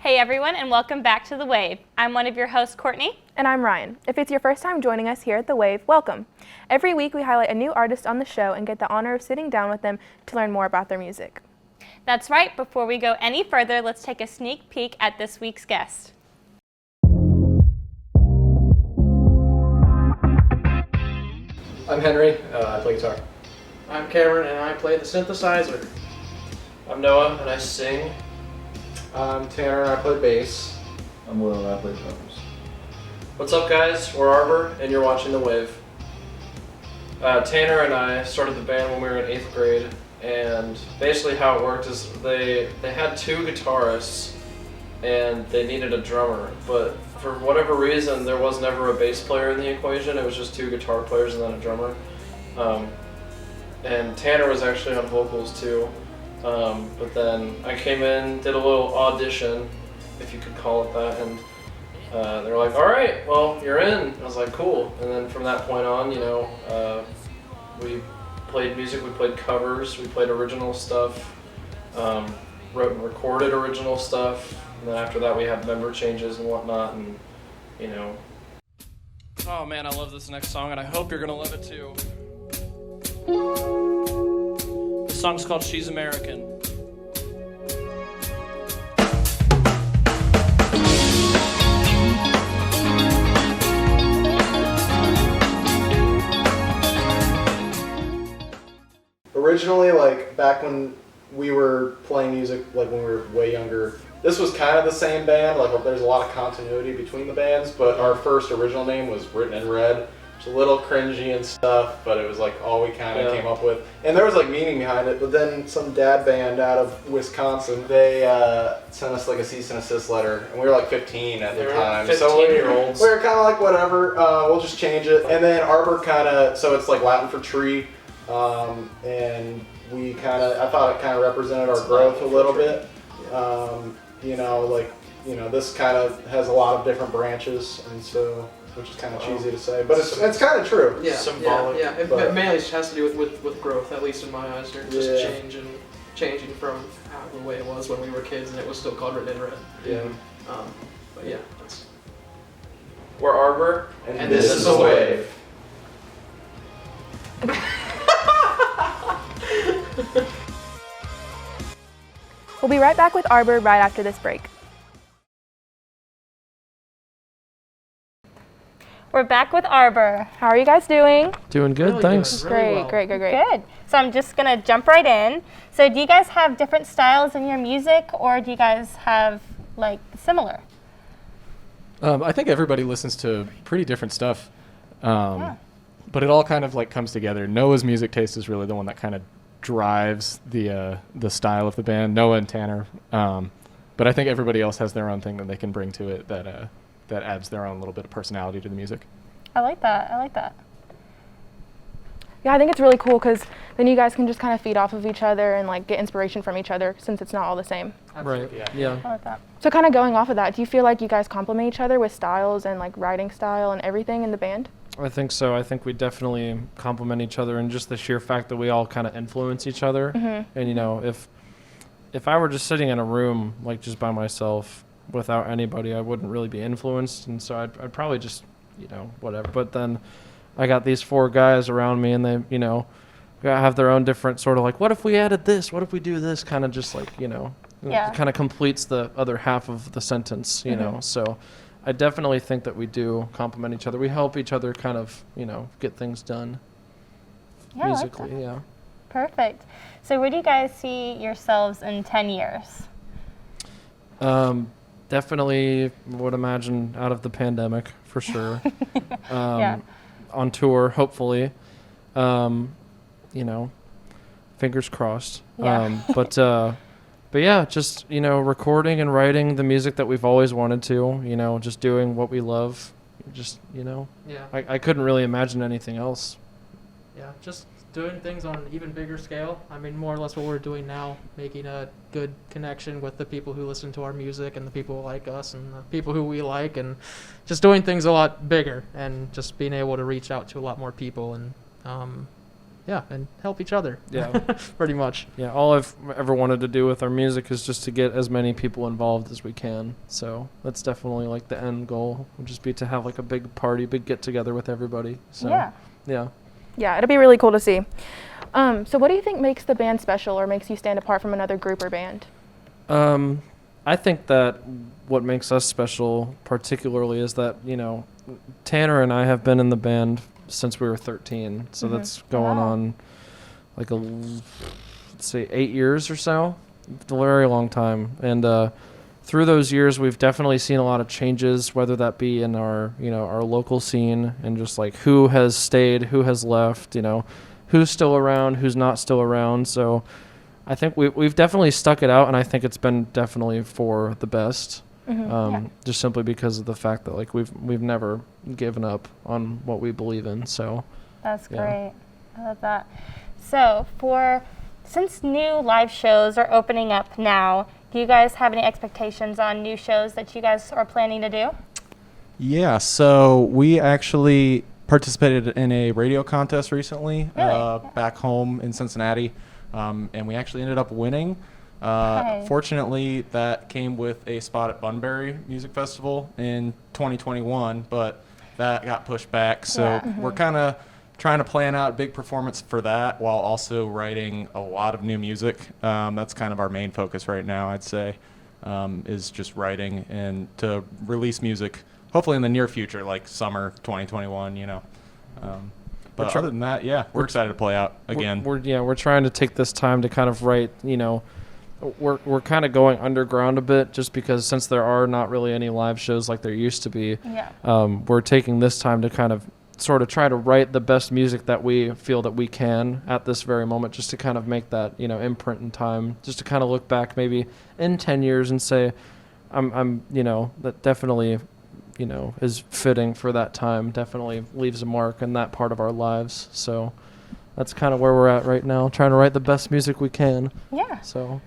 Hey everyone, and welcome back to The Wave. I'm one of your hosts, Courtney. And I'm Ryan. If it's your first time joining us here at The Wave, welcome. Every week we highlight a new artist on the show and get the honor of sitting down with them to learn more about their music. That's right. Before we go any further, let's take a sneak peek at this week's guest. I'm Henry, I play guitar. I'm Cameron, and I play the synthesizer. I'm Noah, and I sing. I'm Tanner, and I play bass. I'm Will, and I play drums. What's up, guys? We're Arbor, and you're watching The Wave. Tanner and I started the band when we were in 8th grade, and basically how it worked is they had two guitarists, and they needed a drummer, but for whatever reason, there was never a bass player in the equation. It was just two guitar players and then a drummer. And Tanner was actually on vocals too. But then I came in, did a little audition, if you could call it that, and they were like, all right, well, you're in. I was like, cool. And then from that point on, we played music, we played covers, we played original stuff, wrote and recorded original stuff, and then after that we had member changes and whatnot, and Oh man, I love this next song, and I hope you're gonna love it too. The song's called She's American. Originally, back when we were playing music, when we were way younger, this was kind of the same band. There's a lot of continuity between the bands, but our first original name was Written in Red. It's a little cringy and stuff, but it was all we kind of came up with. And there was meaning behind it, but then some dad band out of Wisconsin, they sent us a cease and desist letter, and we were 15 at the time. 15-year-olds. So we were kind of whatever, we'll just change it. And then Arbor so it's Latin for tree. And I thought it kind of represented our growth a little bit. This kind of has a lot of different branches, and so, which is kind of cheesy to say, but it's kind of true. Yeah, symbolic. Yeah. It mainly just has to do with growth, at least in my eyes, or just changing from the way it was when we were kids, and it was still called Written in Red. Yeah. But yeah, that's. We're Arbor, and this is The Wave. We'll be right back with Arbor right after this break. We're back with Arbor. How are you guys doing? Doing good, Really thanks. good. Great, Really well. great. Good. So I'm just going to jump right in. So do you guys have different styles in your music, or do you guys have, similar? I think everybody listens to pretty different stuff, but it all kind of comes together. Noah's music taste is really the one that kind of drives the style of the band. Noah and Tanner, but I think everybody else has their own thing that they can bring to it that adds their own little bit of personality to the music. I like that. Yeah, I think it's really cool because then you guys can just kind of feed off of each other and get inspiration from each other since it's not all the same. Right. Yeah. I like that. So kind of going off of that, do you feel like you guys complement each other with styles and writing style and everything in the band? I think so. I think we definitely complement each other, and just the sheer fact that we all kind of influence each other. Mm-hmm. And if I were just sitting in a room just by myself without anybody, I wouldn't really be influenced, and so I'd probably just whatever. But then I got these four guys around me, and they have their own different sort of what if we added this? What if we do this? Kind of just Yeah. it kind of completes the other half of the sentence. Mm-hmm. So. I definitely think that we do complement each other. We help each other kind of, get things done Yeah, I like musically. that. Yeah. Perfect. So where do you guys see yourselves in 10 years? Definitely would imagine out of the pandemic for sure. Yeah. On tour, hopefully. Fingers crossed. Yeah. But yeah, just, recording and writing the music that we've always wanted to, just doing what we love. Just, Yeah. I couldn't really imagine anything else. Yeah, just doing things on an even bigger scale. I mean, more or less what we're doing now, making a good connection with the people who listen to our music and the people who like us and the people who we like, and just doing things a lot bigger and just being able to reach out to a lot more people and and help each other. Yeah. Pretty much. Yeah, all I've ever wanted to do with our music is just to get as many people involved as we can. So that's definitely like the end goal, would just be to have like a big party, big get together with everybody. So Yeah. yeah. Yeah, it'll be really cool to see. So what do you think makes the band special or makes you stand apart from another group or band? I think that what makes us special particularly is that, Tanner and I have been in the band since we were 13. So that's going Wow. on like let's say 8 years or so. It's a very long time. And through those years, we've definitely seen a lot of changes, whether that be in our, our local scene and just like who has stayed, who has left, who's still around, who's not still around. So I think we've definitely stuck it out, and I think it's been definitely for the best. Just simply because of the fact that like we've never given up on what we believe in. So That's Yeah. great. I love that. So since new live shows are opening up now, do you guys have any expectations on new shows that you guys are planning to do? Yeah, so we actually participated in a radio contest recently Really? back home in Cincinnati, and we actually ended up winning. Nice. Fortunately, that came with a spot at Bunbury Music Festival in 2021, but that got pushed back. So Yeah. we're kind of trying to plan out a big performance for that while also writing a lot of new music. That's kind of our main focus right now, I'd say, is just writing and to release music, hopefully in the near future, like summer 2021, But other than that, yeah, we're excited to play out again. We're trying to take this time to kind of write, we're kind of going underground a bit just because since there are not really any live shows like there used to be, Yeah. we're taking this time to kind of sort of try to write the best music that we feel that we can at this very moment, just to kind of make that, imprint in time, just to kind of look back maybe in 10 years and say, I'm that definitely, is fitting for that time, definitely leaves a mark in that part of our lives. So that's kind of where we're at right now, trying to write the best music we can. Yeah. So,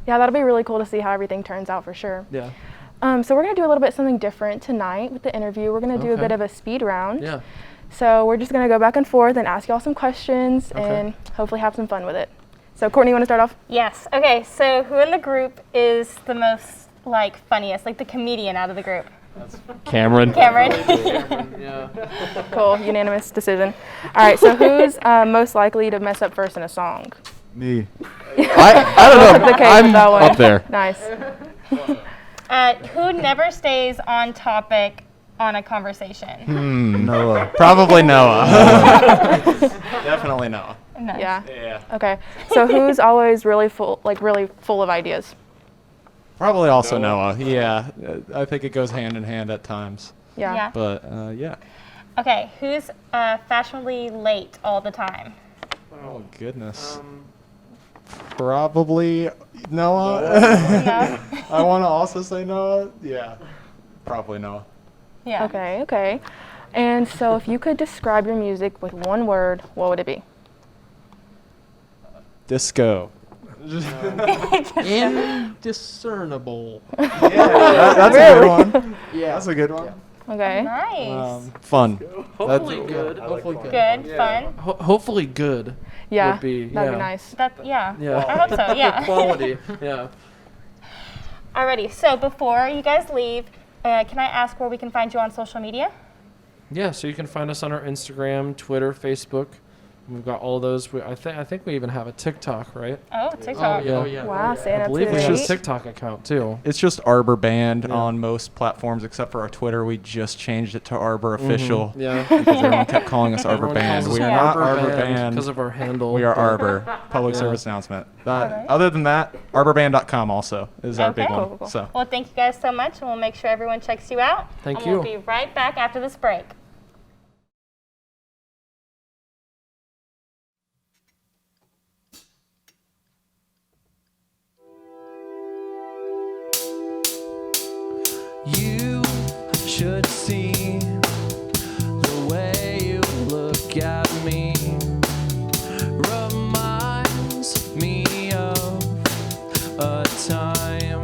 Yeah, that'll be really cool to see how everything turns out for sure. yeah. So we're going to do a little bit something different tonight with the interview. We're going to do a Okay. bit of a speed round. Yeah. So we're just going to go back and forth and ask y'all some questions Okay. and hopefully have some fun with it. So Courtney, you want to start off? Yes. Okay. So who in the group is the most funniest, like the comedian out of the group? Cameron. Cameron. Yeah. Cool, unanimous decision. All right, so who's most likely to mess up first in a song? Me. I don't know. The case with that one. Up there. Nice. Who never stays on topic on a conversation? Noah. Probably Noah. Definitely Noah. Nice. Yeah. Yeah. Okay. So who's always really full of ideas? Probably also Noah. Yeah. I think it goes hand in hand at times. Yeah. Yeah. But yeah. Okay. Who's fashionably late all the time? Oh goodness. Probably Noah. No? I want to also say Noah. Yeah. Probably Noah. Yeah. Okay. And so if you could describe your music with one word, what would it be? Disco. Indiscernible. That's a good one. Yeah. That's a good one. Okay. Nice. Fun. Hopefully That's- good. Hopefully good. Good. Fun. Hopefully good. Yeah. Would be, That'd yeah. be nice. Yeah. Yeah. I hope so. Yeah. Quality. Yeah. Alrighty. So before you guys leave, can I ask where we can find you on social media? Yeah, so you can find us on our Instagram, Twitter, Facebook. We've got all those. I think we even have a TikTok, right? Oh, Oh, TikTok. yeah. Oh, yeah. Wow, staying I up to believe we date. have a TikTok account too. It's just Arbor Band Yeah. on most platforms except for our Twitter. We just changed it to Arbor Official Yeah. because everyone kept calling us Arbor Everyone Band. calls We us are not Arbor Band. because of our handle. We are but- Arbor. Public Yeah. service announcement. Alright. Other than that, arbor.band.com also is our big Okay. one. Cool. So Well, thank you guys so much, and we'll make sure everyone checks you out. Thank and you. We'll be right back after this break. You should see the way you look at me. Reminds me of a time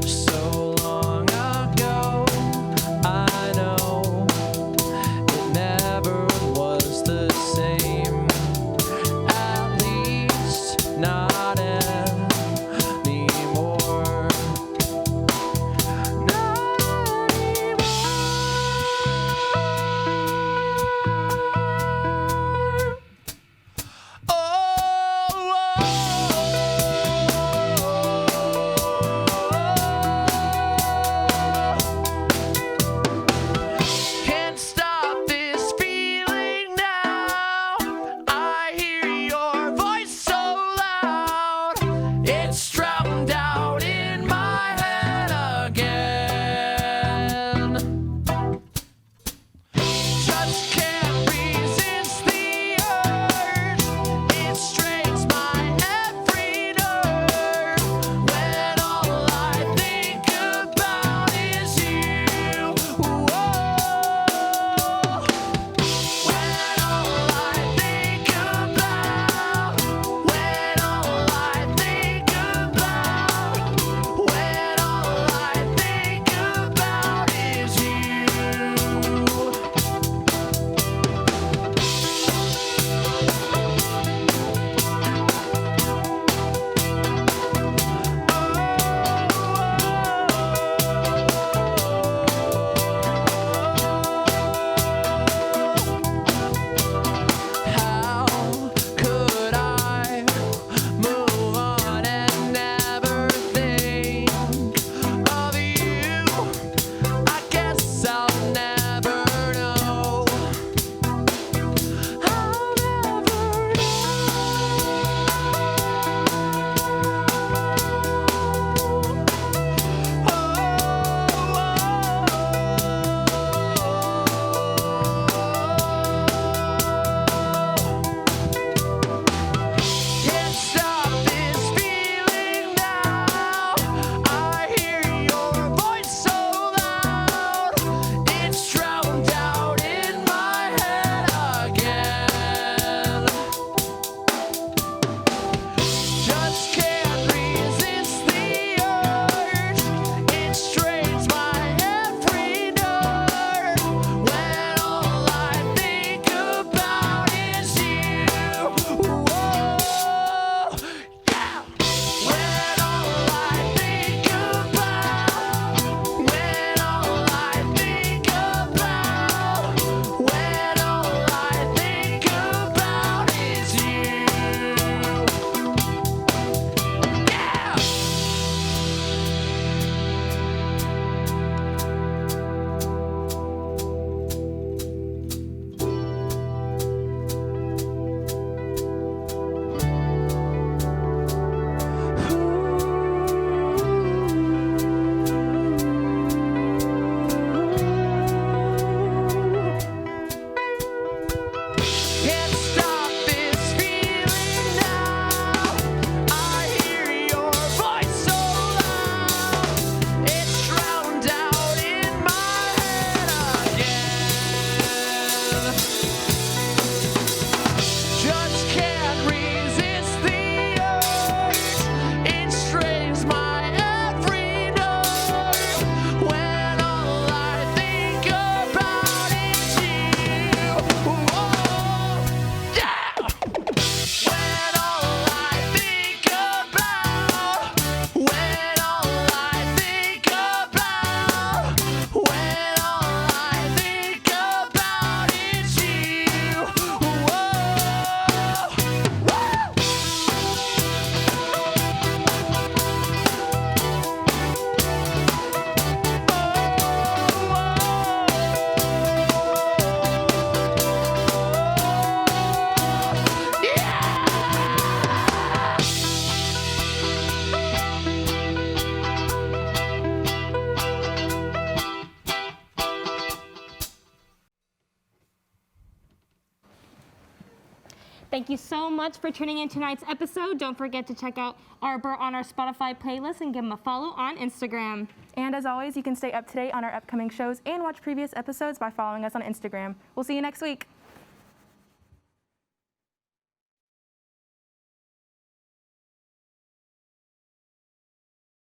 so long ago. I know it never was the same. Thank you so much for tuning in tonight's episode. Don't forget to check out Arbor on our Spotify playlist and give them a follow on Instagram. And as always, you can stay up to date on our upcoming shows and watch previous episodes by following us on Instagram. We'll see you next week.